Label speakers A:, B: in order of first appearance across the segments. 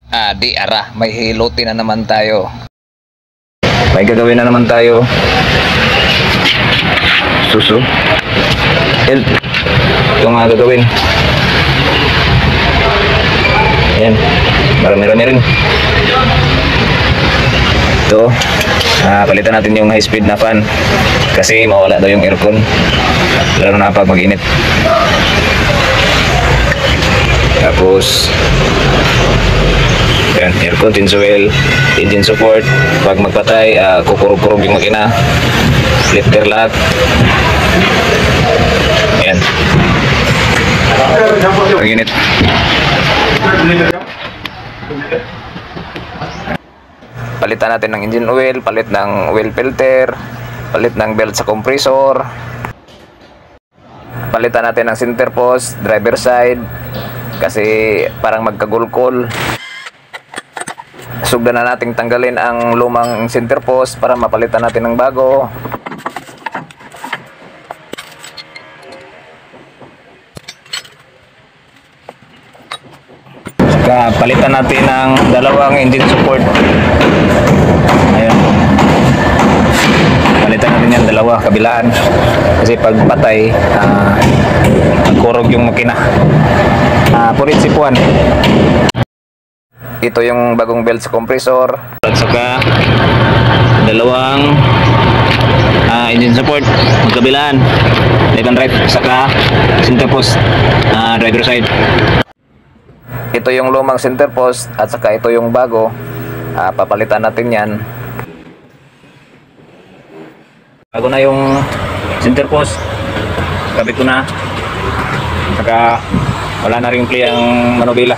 A: Di ara, may hilutin na naman tayo. May gagawin na naman tayo. Suso. Ito nga gagawin. Ayan. Marami-rami rin. Ito. Palitan natin yung high speed na fan. Kasi mawala daw yung aircon. Lalo na pag mag-init. Tapos yan, aircon, tinsel oil, engine support. Pag magpatay, kukurog-kurog yung makina. Lifter lahat. Yan. Ang init. Palitan natin ng engine oil, palit ng oil filter, palit ng belt sa compressor. Palitan natin ng center post, driver side. Kasi parang magkagulkol. Sugdan na nating tanggalin ang lumang center post para mapalitan natin ng bago. Saka palitan natin ng dalawang engine support. Ayun. Palitan natin yan dalawa kabilaan. Kasi pag patay, magkurog yung makina. Pulit sipuan. Ito yung bagong belt sa compressor. At saka dalawang engine support magkabilaan, left and right, saka center post, driver side. Ito yung lumang center post at saka ito yung bago. Papalitan natin yan. Bago na yung center post, kabit ko na, saka wala na rin play ang manubila.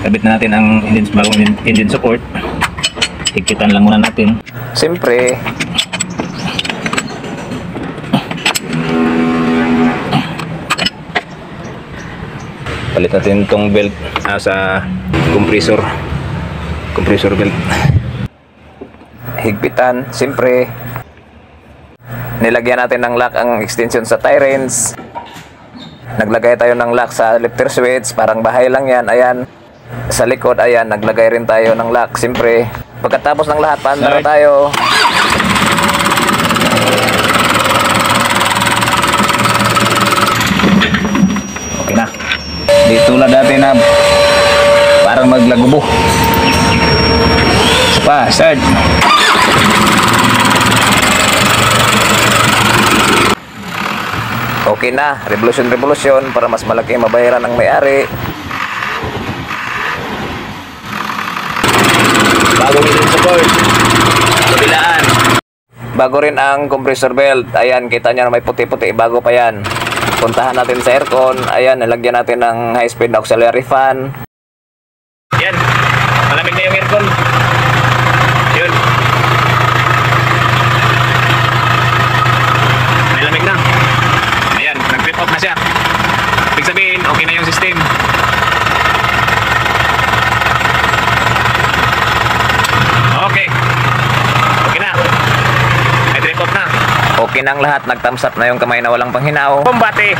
A: Kabit na natin ang bagong engine support. Higpitan lang muna natin. Siyempre, palit natin itong belt sa compressor belt. Higpitan, siyempre. Nilagyan natin ng lock ang extension sa tie wrench. Naglagay tayo ng lock sa lifter switch, parang bahay lang yan. Ayan. Sa likod, ayan, naglagay rin tayo ng lock. Siyempre, pagkatapos ng lahat, paandar na tayo. Okay na. Dito lang dati na parang maglagubo. Pa, start. Okay na, revolution para mas malaki mabayaran ang may-ari. Bagong engine support, kabilaan. Bago rin ang compressor belt. Ayan, kita nyo na may puti-puti, bago pa yan. Puntahan natin sa aircon. Ayan, nalagyan natin ng high speed auxiliary fan. Yan, malamig na yung aircon. Yun, may lamig na. Ayan, nag-trip off na siya. Ibig sabihin, okay na yung system. Okay. Okay na. May trip off na. Okay na ang lahat. Nag-thumbs up na yung kamay na walang panghinaw. Kumbate!